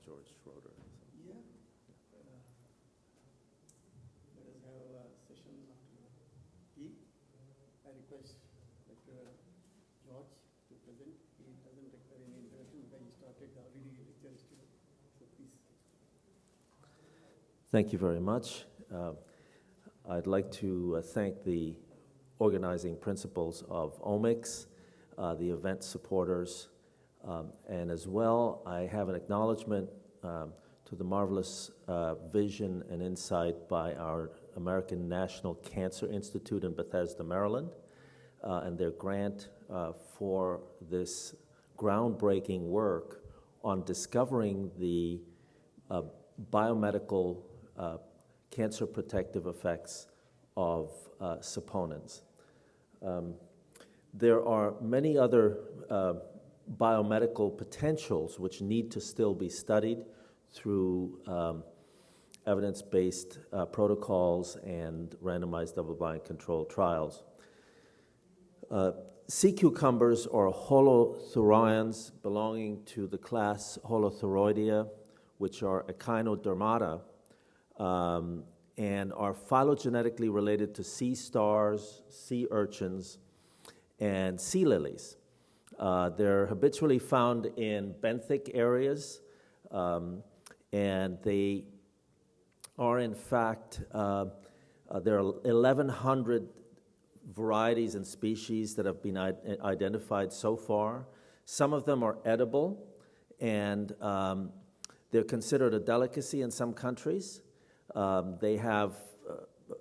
George Schroeder. Yeah. Let us have a session after tea. I request Dr. George to present. He doesn't require any introduction because he started already lecturing students. So please. Thank you very much. I'd like to thank the organizing principals of Omics, the event supporters, and as well, I have an acknowledgement to the marvelous vision and insight by our American National Cancer Institute in Bethesda, Maryland, and their grant for this groundbreaking work on discovering the biomedical cancer protective effects of saponins. There are many other biomedical potentials which need to still be studied through evidence-based protocols and randomized double-blind controlled trials. Sea cucumbers or holothurians belonging to the class Holothuroidea, which are echinodermata, and are phylogenetically related to sea stars, sea urchins, and sea lilies. They're habitually found in benthic areas, and they are in fact, there are 1,100 varieties and species that have been identified so far. Some of them are edible, and they're considered a delicacy in some countries. They have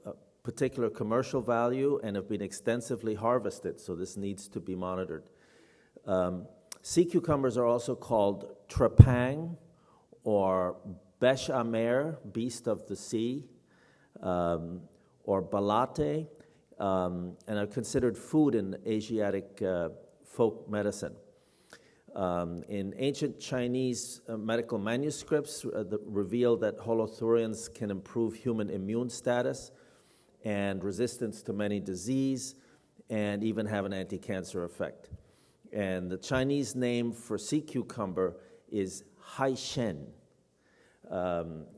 a particular commercial value and have been extensively harvested, so this needs to be monitored. Sea cucumbers are also called trepang or beche amer, beast of the sea, or balate, and are considered food in Asiatic folk medicine. In ancient Chinese medical manuscripts reveal that holothurians can improve human immune status and resistance to many disease and even have an anti-cancer effect. And the Chinese name for sea cucumber is haishen,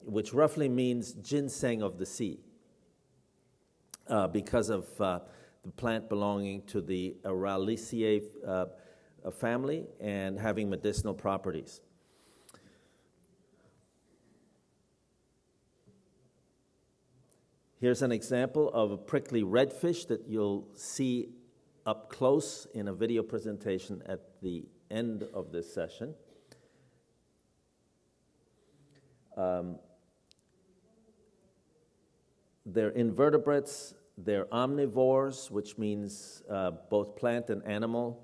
which roughly means ginseng of the sea, because of the plant belonging to the Araliaceae family and having medicinal properties. Here's an example of a prickly redfish that you'll see up close in a video presentation at the end of this session. They're invertebrates, they're omnivores, which means both plant and animal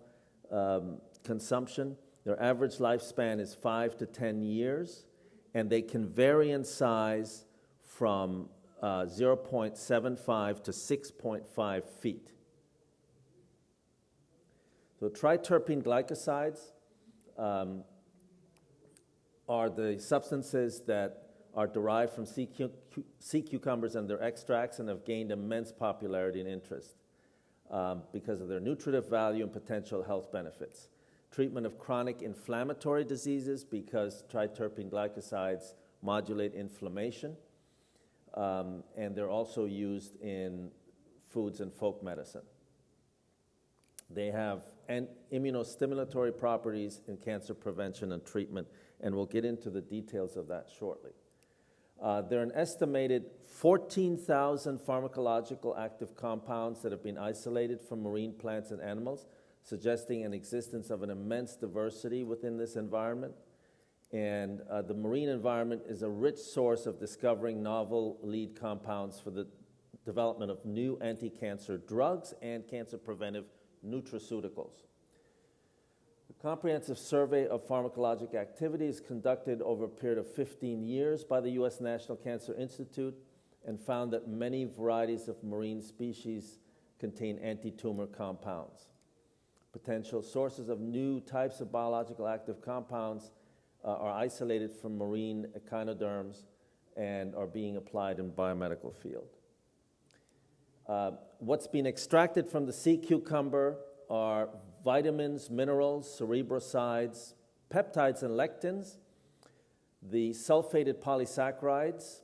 consumption. Their average lifespan is 5 to 10 years, and they can vary in size from 0.75 to 6.5 feet. So triterpene glycosides are the substances that are derived from sea cucumbers and their extracts and have gained immense popularity and interest because of their nutritive value and potential health benefits. Treatment of chronic inflammatory diseases because triterpene glycosides modulate inflammation, and they're also used in foods and folk medicine. They have immunostimulatory properties in cancer prevention and treatment, and we'll get into the details of that shortly. There are an estimated 14,000 pharmacological active compounds that have been isolated from marine plants and animals, suggesting an existence of an immense diversity within this environment. And the marine environment is a rich source of discovering novel lead compounds for the development of new anti-cancer drugs and cancer preventive nutraceuticals. The comprehensive survey of pharmacologic activity is conducted over a period of 15 years by the U.S. National Cancer Institute and found that many varieties of marine species contain anti-tumor compounds. Potential sources of new types of biological active compounds are isolated from marine echinoderms and are being applied in biomedical field. What's been extracted from the sea cucumber are vitamins, minerals, cerebrosides, peptides and lectins, the sulfated polysaccharides,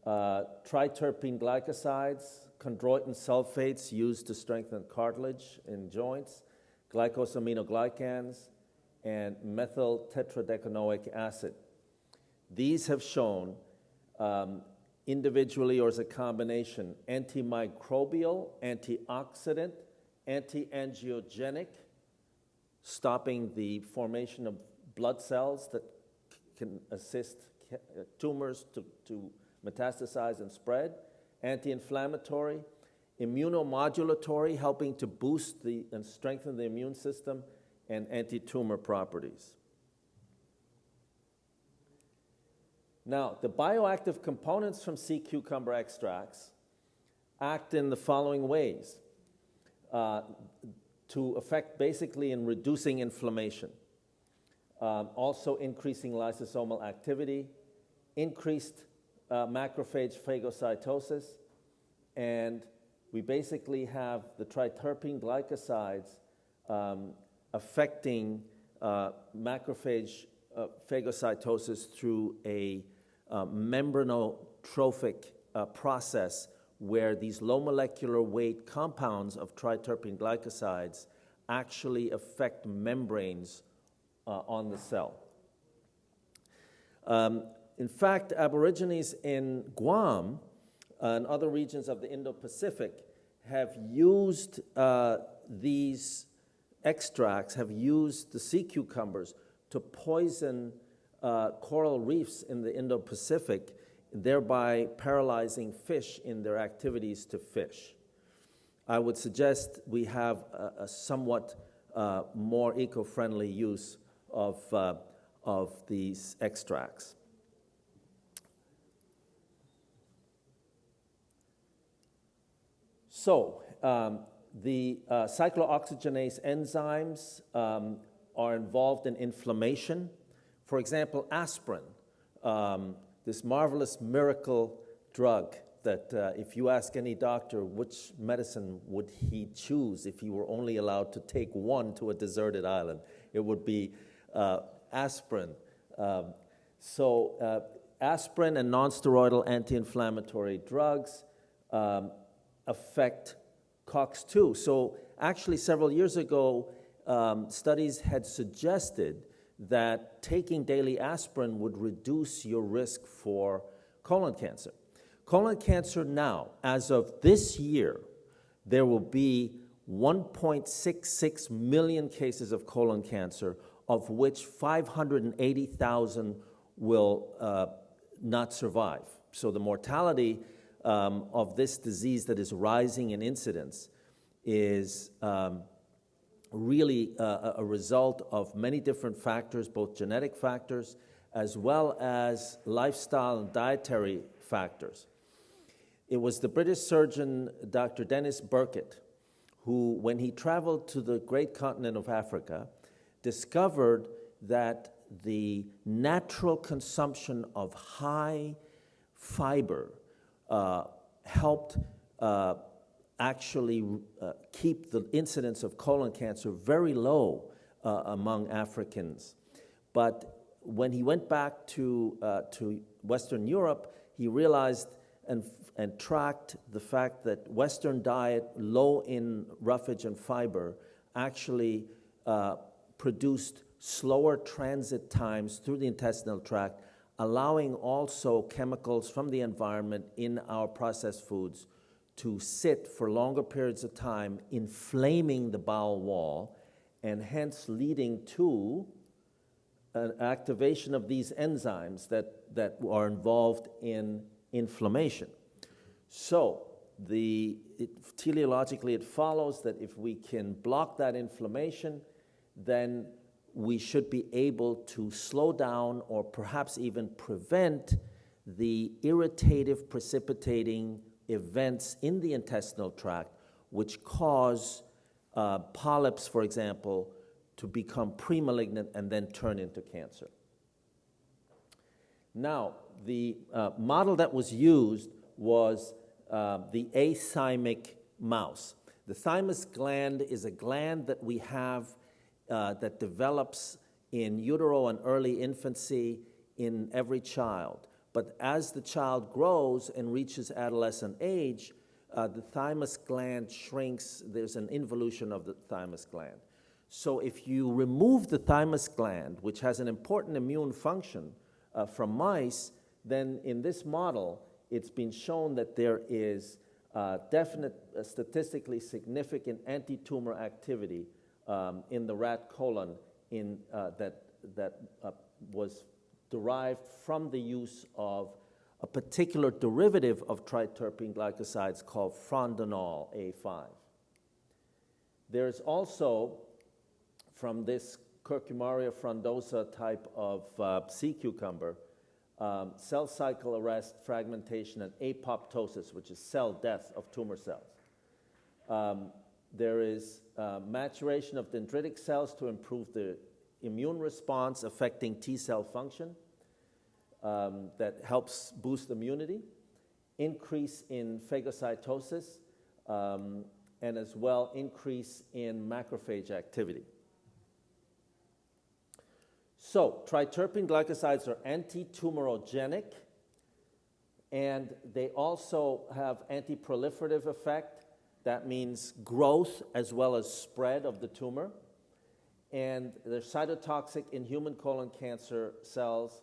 triterpene glycosides, chondroitin sulfates used to strengthen cartilage in joints, glycosaminoglycans, and methyl tetradecanoic acid. These have shown individually or as a combination antimicrobial, antioxidant, anti-angiogenic, stopping the formation of blood cells that can assist tumors to metastasize and spread, anti-inflammatory, immunomodulatory, helping to boost and strengthen the immune system, and anti-tumor properties. Now, the bioactive components from sea cucumber extracts act in the following ways to affect basically in reducing inflammation, also increasing lysosomal activity, increased macrophage phagocytosis, and we basically have the triterpene glycosides affecting macrophage phagocytosis through a membranotrophic process where these low molecular weight compounds of triterpene glycosides actually affect membranes on the cell. In fact, Aborigines in Guam and other regions of the Indo-Pacific have used these extracts, have used the sea cucumbers to poison coral reefs in the Indo-Pacific, thereby paralyzing fish in their activities to fish. I would suggest we have a somewhat more eco-friendly use of these extracts. So, the cyclooxygenase enzymes are involved in inflammation. For example, aspirin, this marvelous miracle drug that if you ask any doctor which medicine would he choose if he were only allowed to take one to a deserted island, it would be aspirin. Aspirin and nonsteroidal anti-inflammatory drugs affect COX-2. So actually several years ago, studies had suggested that taking daily aspirin would reduce your risk for colon cancer. Colon cancer now, as of this year, there will be 1.66 million cases of colon cancer, of which 580,000 will not survive. So the mortality of this disease that is rising in incidence is really a result of many different factors, both genetic factors as well as lifestyle and dietary factors. It was the British surgeon, Dr. Dennis Burkitt, who, when he traveled to the great continent of Africa, discovered that the natural consumption of high fiber helped actually keep the incidence of colon cancer very low among Africans. But when he went back to Western Europe, he realized and tracked the fact that Western diet, low in roughage and fiber, actually produced slower transit times through the intestinal tract, allowing also chemicals from the environment in our processed foods to sit for longer periods of time, inflaming the bowel wall, and hence leading to an activation of these enzymes that are involved in inflammation. So, teleologically, it follows that if we can block that inflammation, then we should be able to slow down or perhaps even prevent the irritative, precipitating events in the intestinal tract which cause polyps, for example, to become pre-malignant and then turn into cancer. Now, the model that was used was the athymic mouse. The thymus gland is a gland that we have that develops in utero and early infancy in every child. But as the child grows and reaches adolescent age, the thymus gland shrinks. There's an involution of the thymus gland. So if you remove the thymus gland, which has an important immune function from mice, then in this model, it's been shown that there is definite statistically significant anti-tumor activity in the rat colon that was derived from the use of a particular derivative of triterpene glycosides called frondanol A5. There's also, from this Curcumaria frondosa type of sea cucumber, cell cycle arrest, fragmentation, and apoptosis, which is cell death of tumor cells. There is maturation of dendritic cells to improve the immune response, affecting T cell function that helps boost immunity, increase in phagocytosis, and as well increase in macrophage activity. So, triterpene glycosides are anti-tumorogenic, and they also have anti-proliferative effect. That means growth as well as spread of the tumor. And they're cytotoxic in human colon cancer cells,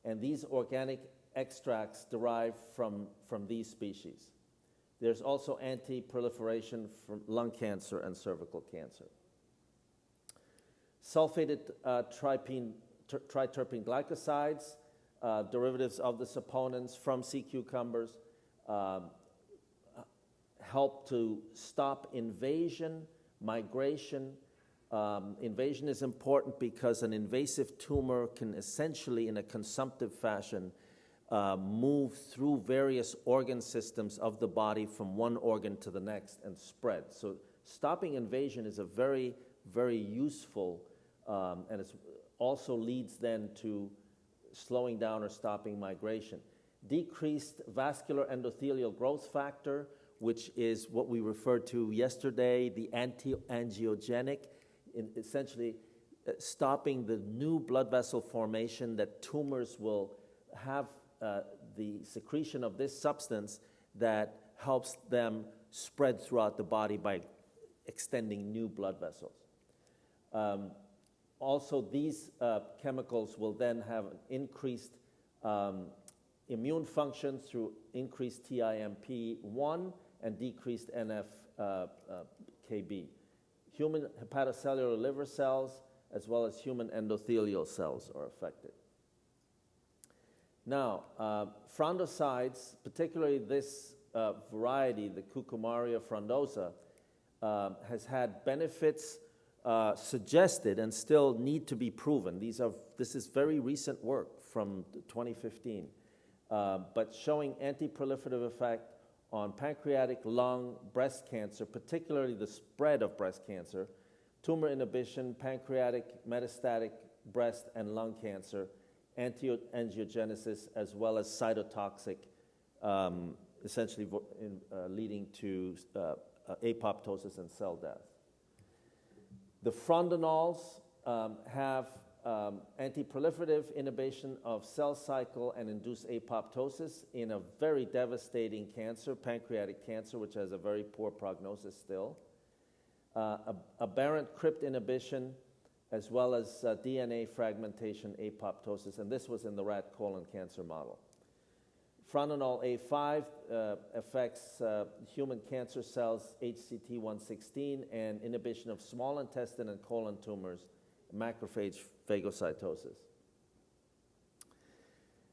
and these organic extracts derive from these species. There's also anti-proliferation from lung cancer and cervical cancer. Sulfated triterpene glycosides, derivatives of the saponins from sea cucumbers, help to stop invasion, migration. Invasion is important because an invasive tumor can essentially, in a consumptive fashion, move through various organ systems of the body from one organ to the next and spread. So stopping invasion is a very, very useful, and it also leads then to slowing down or stopping migration. Decreased vascular endothelial growth factor, which is what we referred to yesterday, the anti-angiogenic, essentially stopping the new blood vessel formation that tumors will have the secretion of this substance that helps them spread throughout the body by extending new blood vessels. Also, these chemicals will then have an increased immune function through increased TIMP1 and decreased NF-κB. Human hepatocellular liver cells as well as human endothelial cells are affected. Now, frondosides, particularly this variety, the Curcumaria frondosa, has had benefits suggested and still need to be proven. This is very recent work from 2015, but showing anti-proliferative effect on pancreatic, lung, breast cancer, particularly the spread of breast cancer, tumor inhibition, pancreatic, metastatic breast and lung cancer, anti-angiogenesis, as well as cytotoxic, essentially leading to apoptosis and cell death. The frondanols have anti-proliferative inhibition of cell cycle and induce apoptosis in a very devastating cancer, pancreatic cancer, which has a very poor prognosis still. Aberrant crypt inhibition, as well as DNA fragmentation, apoptosis, and this was in the rat colon cancer model. Frondanol A5 affects human cancer cells, HCT116, and inhibition of small intestine and colon tumors, macrophage phagocytosis.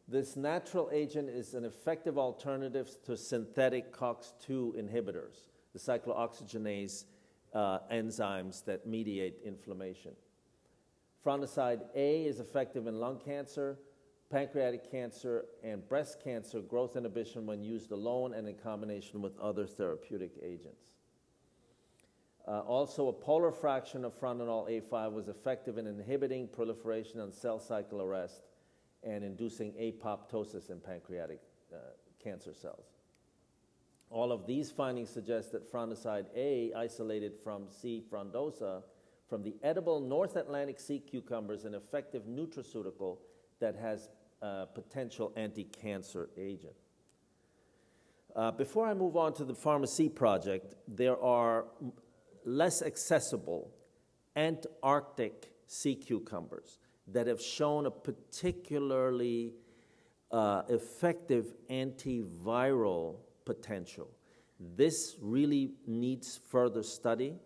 This natural agent is an effective alternative to synthetic COX-2 inhibitors, the cyclooxygenase enzymes that mediate inflammation. Frondoside A is effective in lung cancer, pancreatic cancer, and breast cancer growth inhibition when used alone and in combination with other therapeutic agents. Also, a polar fraction of frondanol A5 was effective in inhibiting proliferation and cell cycle arrest and inducing apoptosis in pancreatic cancer cells. All of these findings suggest that frondoside A, isolated from C. frondosa, from the edible North Atlantic sea cucumber, is an effective nutraceutical that has potential anti-cancer agent. Before I move on to the Pharmacy project, there are less accessible Antarctic sea cucumbers that have shown a particularly effective antiviral potential. This really needs further study,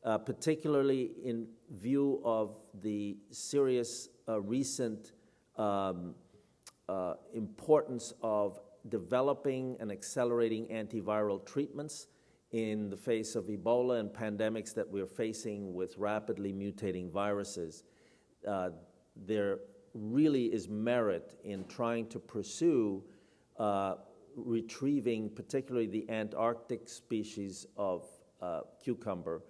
particularly in view of the serious recent importance of developing and accelerating antiviral treatments in the face of Ebola and pandemics that we're facing with rapidly mutating viruses. There really is merit in trying to pursue retrieving particularly the Antarctic species of cucumber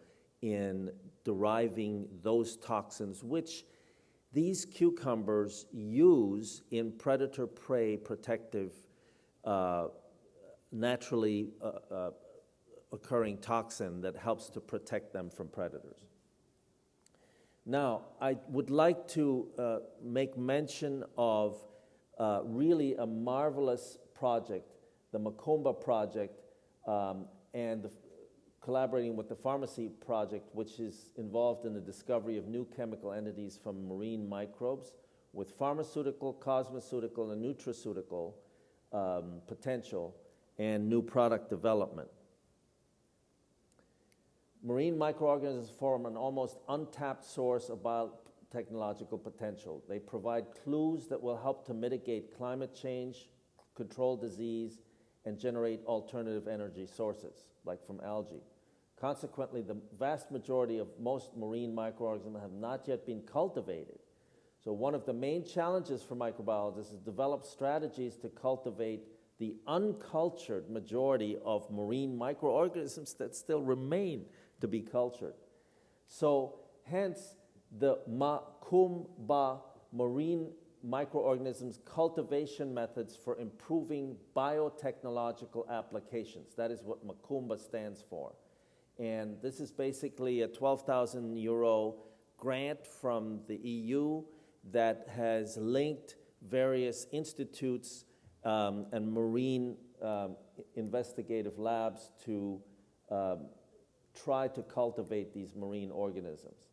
in deriving those toxins, which these cucumbers use in predator-prey protective naturally occurring toxin that helps to protect them from predators. Now, I would like to make mention of really a marvelous project, the Macumba project, and collaborating with the Pharmacy project, which is involved in the discovery of new chemical entities from marine microbes with pharmaceutical, cosmeceutical, and nutraceutical potential and new product development. Marine microorganisms form an almost untapped source of biotechnological potential. They provide clues that will help to mitigate climate change, control disease, and generate alternative energy sources, like from algae. Consequently, the vast majority of most marine microorganisms have not yet been cultivated. So one of the main challenges for microbiologists is to develop strategies to cultivate the uncultured majority of marine microorganisms that still remain to be cultured. So hence the Macumba marine microorganisms cultivation methods for improving biotechnological applications. That is what Macumba stands for. And this is basically a 12,000 euro grant from the EU that has linked various institutes and marine investigative labs to try to cultivate these marine organisms.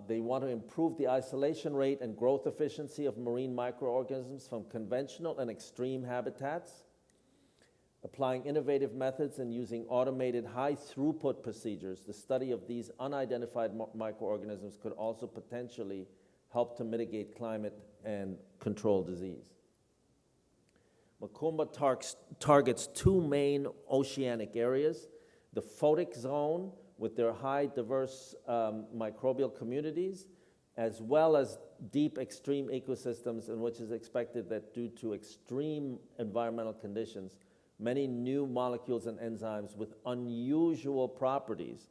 They want to improve the isolation rate and growth efficiency of marine microorganisms from conventional and extreme habitats, applying innovative methods and using automated high-throughput procedures. The study of these unidentified microorganisms could also potentially help to mitigate climate and control disease. Macumba targets two main oceanic areas: the photic zone with their high diverse microbial communities, as well as deep extreme ecosystems, in which is expected that due to extreme environmental conditions, many new molecules and enzymes with unusual properties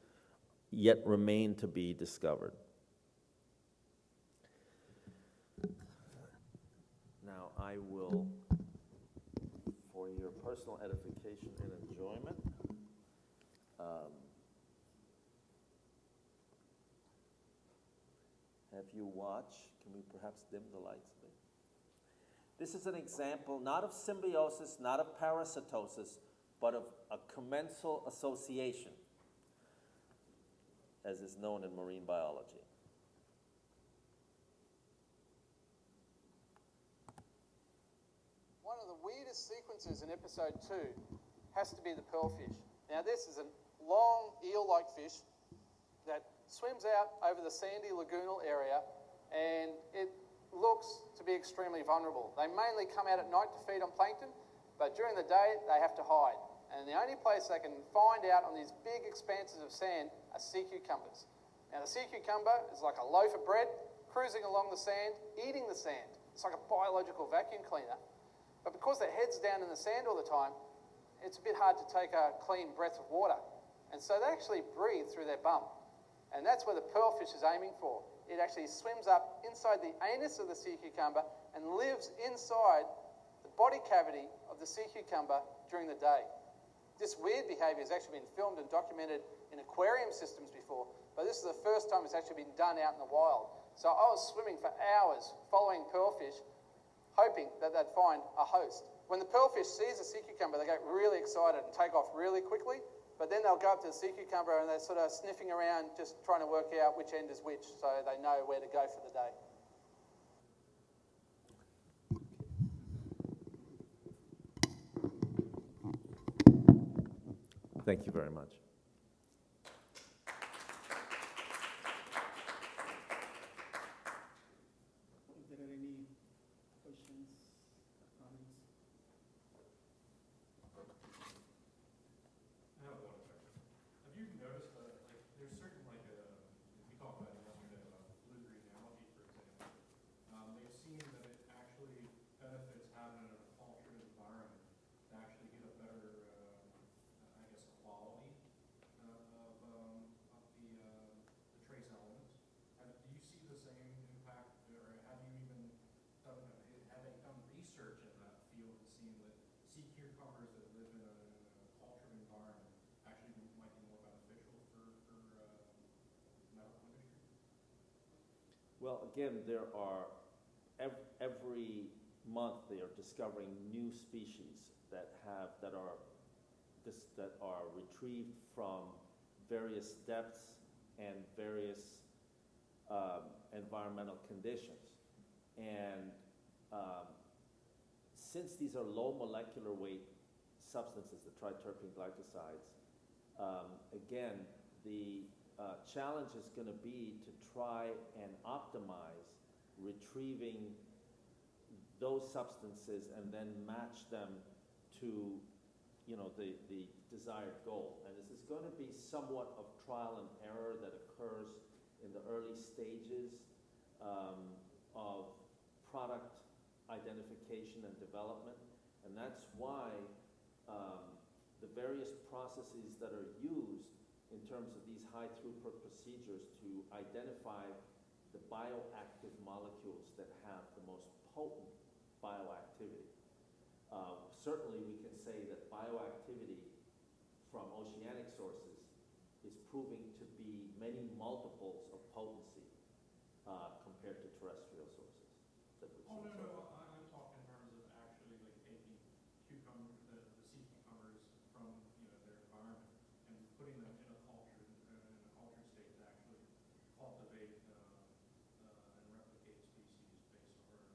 yet remain to be discovered. Now I will, for your personal edification and enjoyment, have you watch, can we perhaps dim the lights a bit? This is an example not of symbiosis, not of parasitosis, but of a commensal association, as is known in marine biology. One of the weirdest sequences in episode 2 has to be the pearlfish. Now this is a long eel-like fish that swims out over the sandy lagoonal area, and it looks to be extremely vulnerable. They mainly come out at night to feed on plankton, but during the day they have to hide. And the only place they can find out on these big expanses of sand are sea cucumbers. Now the sea cucumber is like a loaf of bread, cruising along the sand, eating the sand. It's like a biological vacuum cleaner. But because their head's down in the sand all the time, it's a bit hard to take a clean breath of water. And so they actually breathe through their bum. And that's where the pearlfish is aiming for. It actually swims up inside the anus of the sea cucumber and lives inside the body cavity of the sea cucumber during the day. This weird behavior has actually been filmed and documented in aquarium systems before, but this is the first time it's actually been done out in the wild. So I was swimming for hours following pearlfish, hoping that they'd find a host. When the pearlfish sees a sea cucumber, they get really excited and take off really quickly, but then they'll go up to the sea cucumber and they're sort of sniffing around, just trying to work out which end is which, so they know where to go for the day. Thank you very much. If there are any questions or comments? I have one question. Have you noticed that, like, there's certain, like, we talked about it yesterday about blue-green algae, for example. They've seen that it actually benefits having an altered environment to actually get a better, I guess, quality of the trace elements. Do you see the same impact, or have you even done, have they done research in that field and seen that sea cucumbers that live in a altered environment actually might be more beneficial for medical industry? Well, again, there are every month they are discovering new species that are retrieved from various depths and various environmental conditions. And since these are low molecular weight substances, the triterpene glycosides, again, the challenge is going to be to try and optimize retrieving those substances and then match them to, the desired goal. And this is going to be somewhat of trial and error that occurs in the early stages of product identification and development. And that's why the various processes that are used in terms of these high throughput procedures to identify the bioactive molecules that have the most potent bioactivity. Certainly we can say that bioactivity from oceanic sources is proving to be many multiples of potency compared to terrestrial sources. Oh, no, I'm talking in terms of actually like taking the sea cucumbers from their environment and putting them in a cultured state to actually cultivate and replicate species based on the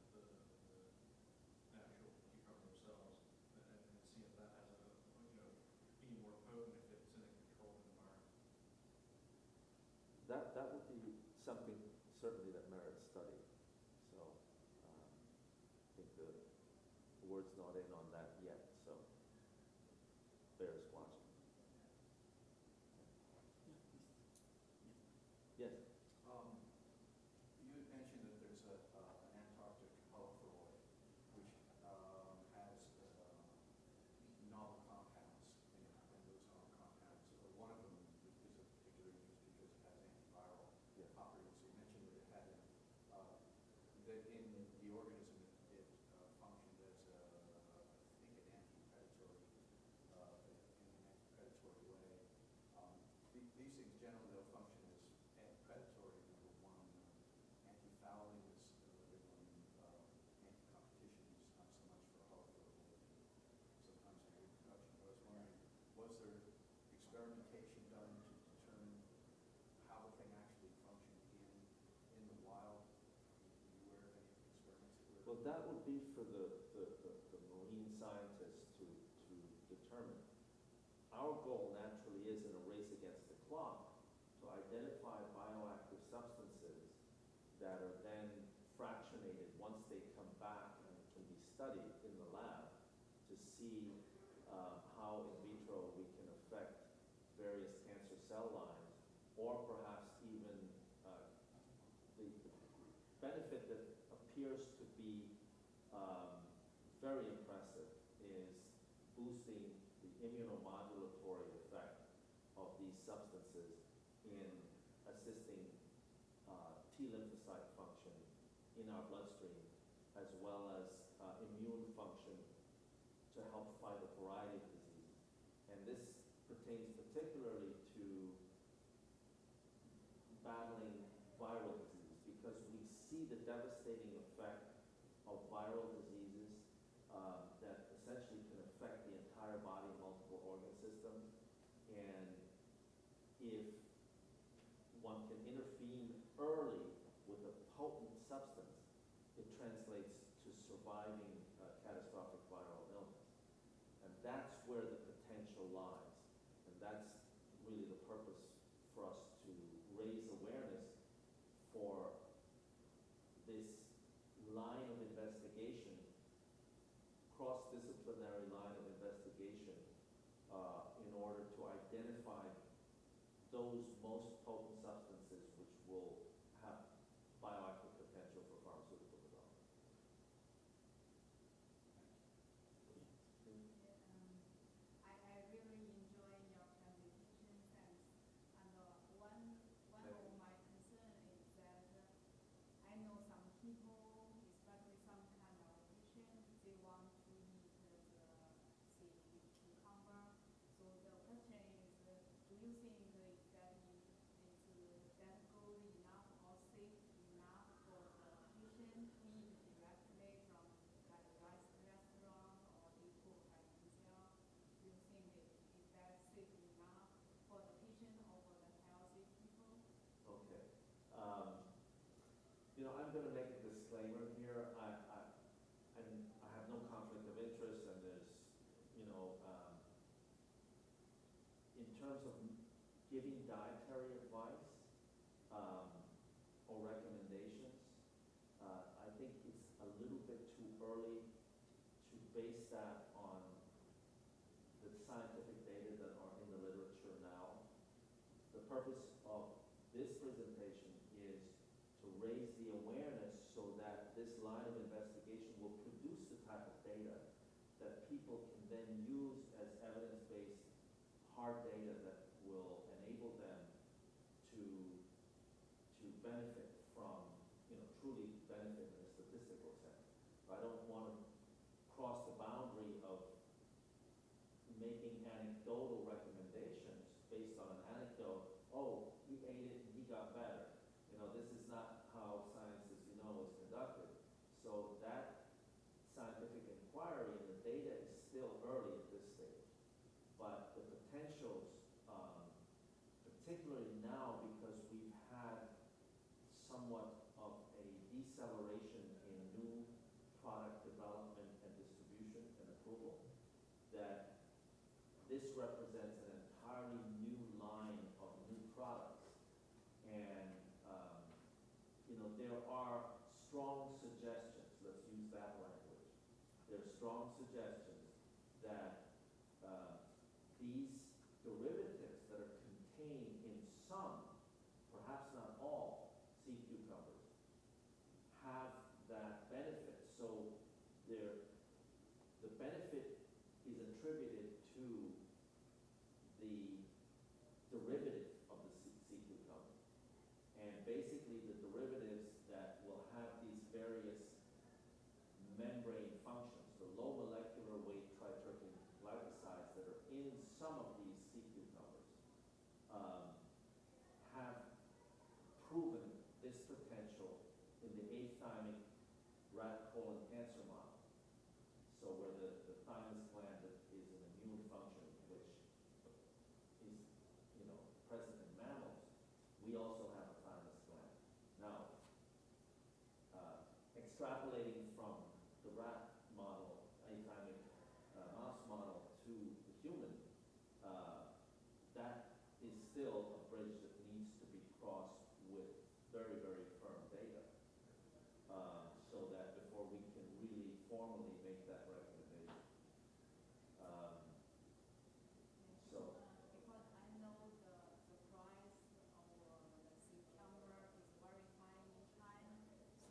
actual cucumber themselves, and see if that has be more potent if it's in a controlled environment. That would be something certainly that merits study. So I think the word's not in on that yet, so bears watching. Yes? You had mentioned that there's an Antarctic polyphyroid which has novel compounds in it, and those novel compounds, one of them is of particular interest because it has antiviral properties. So you mentioned that it had that in the organism it functioned as I think an anti-predatory in an anti-predatory way. These things generally they'll function as anti-predatory, number one, anti-fouling is another one, anti-competition is not so much for polyphyroid, sometimes in reproduction. But I was wondering, was there experimentation done to determine how the thing actually functioned in the wild? Are you aware of any experiments that were? Well, that would be for the marine scientists to determine. Our goal naturally is in a race against the clock to identify bioactive substances that are then fractionated once they come back and can be studied in the lab to see how in vitro we can affect various cancer cell lines, or perhaps even the benefit that appears to be very impressive is boosting the immunomodulatory effect of these substances in assisting T lymphocyte function in our bloodstream, as well as immune function to help fight a variety of diseases. And this pertains particularly to battling viral disease, because we devastating effect of viral diseases that essentially can affect the entire body, multiple organ systems. And if one can intervene early with a potent substance, it translates to surviving catastrophic viral illness. And that's where the potential lies. And that's really the purpose for us to raise awareness for this line of investigation, cross-disciplinary line of investigation, in order to identify those most potent substances which will have bioactive potential for pharmaceutical development. I really enjoy your presentations, and one of my concern is that I know some people, especially some kind of patient, they want to eat the cucumber. So the question is, do you think that is that good enough or safe enough for the patient to eat directly from like a restaurant, or they cook by themselves? Do you think is that safe enough for the patient or for the healthy people? Okay. I'm going to make a disclaimer here. I have no conflict of interest, and there's, in terms of giving dietary advice or recommendations, I think it's a little bit too early to base that on the scientific data that are in the literature now. The purpose of this presentation is to raise the awareness so that this line of investigation will produce the type of data that people can then use as evidence-based hard data that will enable them to benefit from, truly benefit in a statistical sense. I don't want to cross the boundary of making anecdotal recommendations based on an anecdote. Oh, he ate it and he got better. This is not how science, as you know, is conducted. So that scientific inquiry and the data is still early at this stage. But the potentials, particularly now because we've had somewhat of a deceleration in new product development and distribution and approval, that this represents an entirely new line of new products. And, there are strong suggestions, let's use that language. There are strong suggestions that these derivatives that are contained in some, perhaps not all, sea cucumbers have that benefit. So the benefit is attributed to the derivative of the sea cucumber. And basically the derivatives that will have these various membrane functions, the low molecular weight tritryptophan glycosides that are in some of these sea cucumbers, have proven this potential in the athymic rat colon cancer model. So where the thymus gland is an immune function which is, present in mammals, we also have a thymus gland. Now, extrapolating from the rat model, athymic mouse model, to the human, that is still a bridge that needs to be crossed with very, very firm data, so that before we can really formally make that recommendation. Because I know the price of the cucumber is very high in China,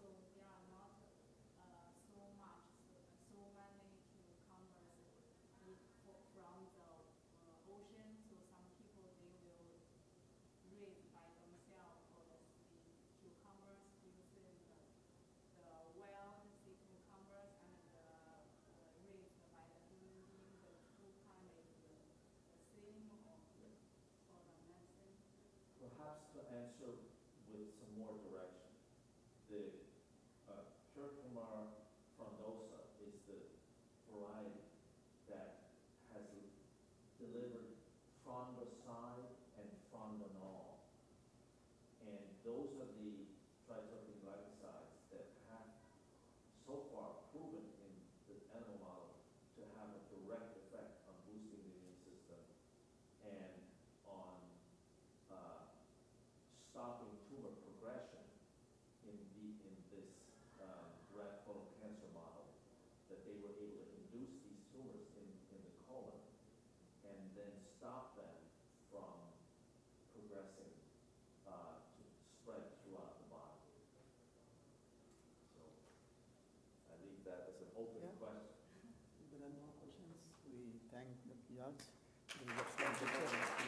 so there are not so many cucumbers from the ocean. So some people, they will raise by themselves for the cucumbers using the wild sea cucumbers, and raised by the human being. The two kind is the same, or for the medicine. Perhaps to answer with some more direction, the Curcuma frondosa is the variety that has delivered frondoside and frondinol. And those are the triterpene glycosides that have so far proven in the animal model to have a direct effect on boosting the immune system and on stopping tumor progression in this rat colon cancer model, that they were able to induce these tumors in the colon and then stop them from progressing to spread throughout the body. So I leave that as an open Yeah. question. If there are no questions, we thank Dr. George. We will start the